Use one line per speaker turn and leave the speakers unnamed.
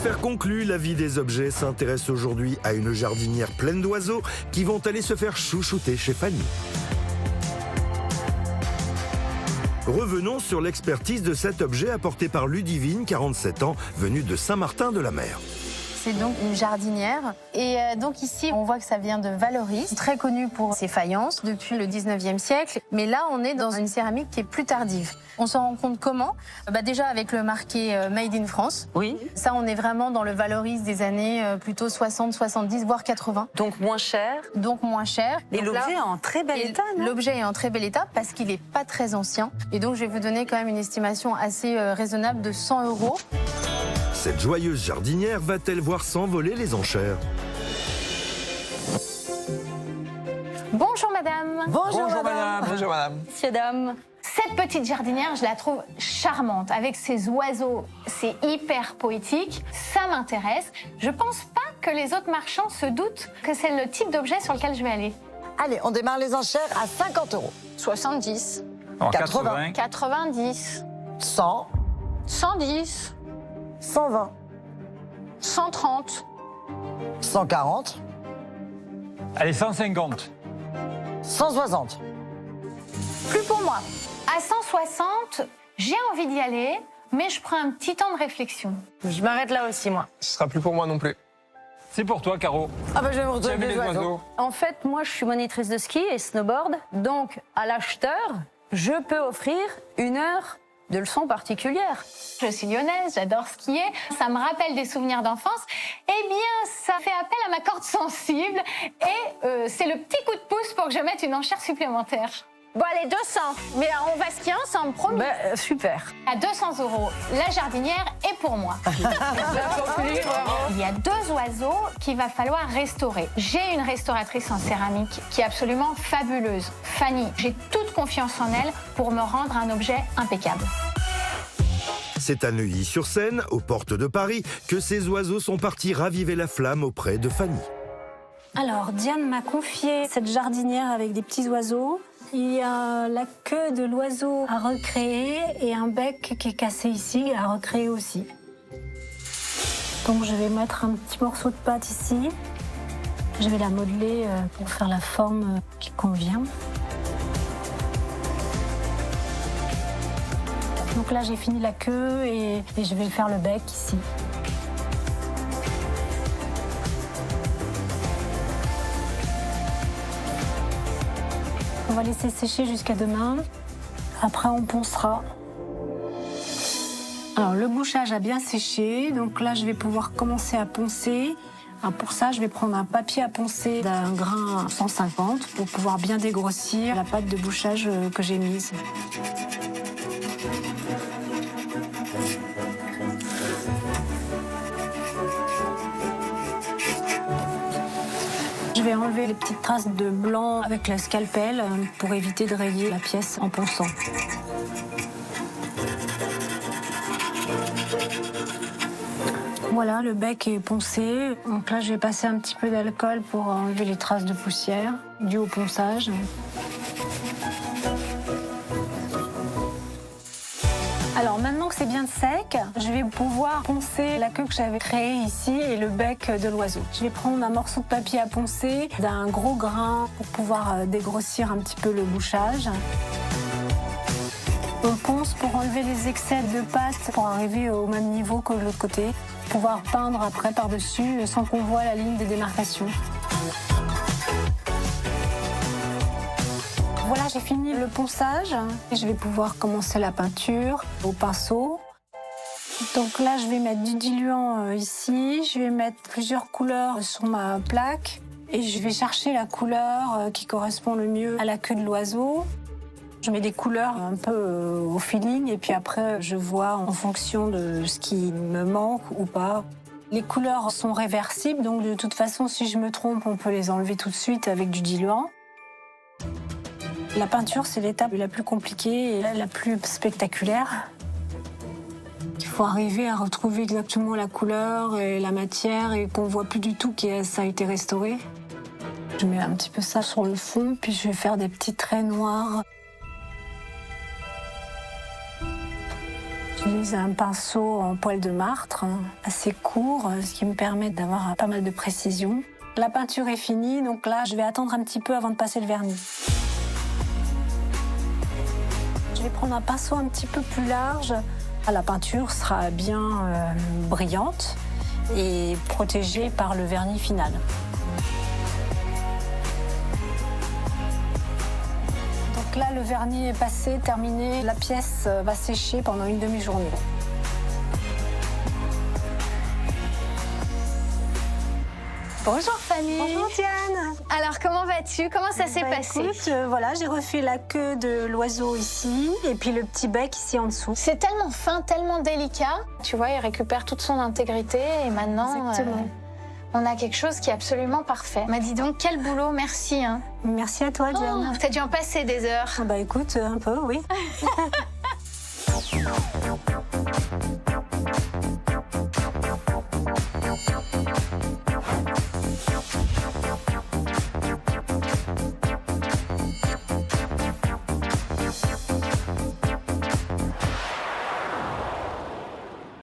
Affaire conclue, la vie des objets s'intéresse aujourd'hui à une jardinière pleine d'oiseaux qui vont aller se faire chouchouter chez Fanny. Revenons sur l'expertise de cet objet apporté par Ludivine, 47 ans, venue de Saint-Martin-de-la-Mer.
C'est donc une jardinière. Et donc ici, on voit que ça vient de Valoris, très connu pour ses faïences depuis le 19e siècle. Mais là, on est dans une céramique qui est plus tardive. On s'en rend compte comment? Déjà avec le marqué Made in France.
Oui.
Ça, on est vraiment dans le Valoris des années plutôt 60, 70, voire 80.
Donc moins cher.
Donc moins cher.
Et l'objet est en très bel état, non?
L'objet est en très bel état parce qu'il n'est pas très ancien. Et donc, je vais vous donner quand même une estimation assez raisonnable de 100 €.
Cette joyeuse jardinière va-t-elle voir s'envoler les enchères?
Bonjour madame.
Bonjour madame. Bonjour madame.
Messieurs, dames. Cette petite jardinière, je la trouve charmante. Avec ses oiseaux, c'est hyper poétique. Ça m'intéresse. Je pense pas que les autres marchands se doutent que c'est le type d'objet sur lequel je vais aller.
Allez, on démarre les enchères à 50 €.
70.
80.
90.
100.
110.
120.
130.
140.
Allez, 150.
160.
Plus pour moi. À 160, j'ai envie d'y aller, mais je prends un petit temps de réflexion. Je m'arrête là aussi, moi.
Ce sera plus pour moi non plus.
C'est pour toi, Caro.
Ah ben je vais me retrouver
J'aime les oiseaux.
En fait, moi, je suis monitrice de ski et snowboard. Donc, à l'acheteur, je peux offrir 1 heure de leçons particulières.
Je suis lyonnaise, j'adore skier, ça me rappelle des souvenirs d'enfance. Eh bien, ça fait appel à ma corde sensible et c'est le petit coup de pouce pour que je mette une enchère supplémentaire. Bon allez, 200, mais on va skier ensemble, promis.
Super.
À 200 €, la jardinière est pour moi. Il y a 2 oiseaux qu'il va falloir restaurer. J'ai une restauratrice en céramique qui est absolument fabuleuse, Fanny. J'ai toute confiance en elle pour me rendre un objet impeccable.
C'est à Neuilly-sur-Seine, aux portes de Paris, que ces oiseaux sont partis raviver la flamme auprès de Fanny.
Alors, Diane m'a confié cette jardinière avec des petits oiseaux. Il y a la queue de l'oiseau à recréer et un bec qui est cassé ici à recréer aussi. Donc je vais mettre un petit morceau de pâte ici. Je vais la modeler pour faire la forme qui convient. Donc là j'ai fini la queue et je vais faire le bec ici. On va laisser sécher jusqu'à demain. Après, on poncera. Alors, le bouchage a bien séché. Donc là, je vais pouvoir commencer à poncer. Alors, pour ça, je vais prendre un papier à poncer d'un grain 150 pour pouvoir bien dégrossir la pâte de bouchage que j'ai mise. Je vais enlever les petites traces de blanc avec le scalpel pour éviter de rayer la pièce en ponçant. Voilà, le bec est poncé. Donc là, je vais passer un petit peu d'alcool pour enlever les traces de poussière dues au ponçage. Alors maintenant que c'est bien sec, je vais pouvoir poncer la queue que j'avais créée ici et le bec de l'oiseau. Je vais prendre un morceau de papier à poncer d'un gros grain pour pouvoir dégrossir un petit peu le bouchage. On ponce pour enlever les excès de pâte pour arriver au même niveau que de l'autre côté. Pouvoir peindre après par-dessus sans qu'on voit la ligne de démarcation. Voilà, j'ai fini le ponçage et je vais pouvoir commencer la peinture au pinceau. Donc là, je vais mettre du diluant ici, je vais mettre plusieurs couleurs sur ma plaque et je vais chercher la couleur qui correspond le mieux à la queue de l'oiseau. Je mets des couleurs un peu au feeling et puis après, je vois en fonction de ce qui me manque ou pas. Les couleurs sont réversibles, donc de toute façon, si je me trompe, on peut les enlever tout de suite avec du diluant. La peinture, c'est l'étape la plus compliquée et la plus spectaculaire. Il faut arriver à retrouver exactement la couleur et la matière et qu'on voit plus du tout que ça a été restauré. Je mets un petit peu ça sur le fond, puis je vais faire des petits traits noirs. J'utilise un pinceau en poil de martre, assez court, ce qui me permet d'avoir pas mal de précision. La peinture est finie, donc là, je vais attendre un petit peu avant de passer le vernis. Je vais prendre un pinceau un petit peu plus large. La peinture sera bien brillante et protégée par le vernis final. Donc là, le vernis est passé, terminé. La pièce va sécher pendant une demi-journée.
Bonjour Fanny.
Bonjour Diane.
Alors comment vas-tu? Comment ça s'est passé?
Écoute, voilà, j'ai refait la queue de l'oiseau ici et puis le petit bec ici en dessous.
C'est tellement fin, tellement délicat. Tu vois, il récupère toute son intégrité et maintenant on a quelque chose qui est absolument parfait. Bah dis donc, quel boulot, merci. Hein.
Merci à toi Diane.
T'as dû en passer des heures.
Bah écoute, un peu, oui.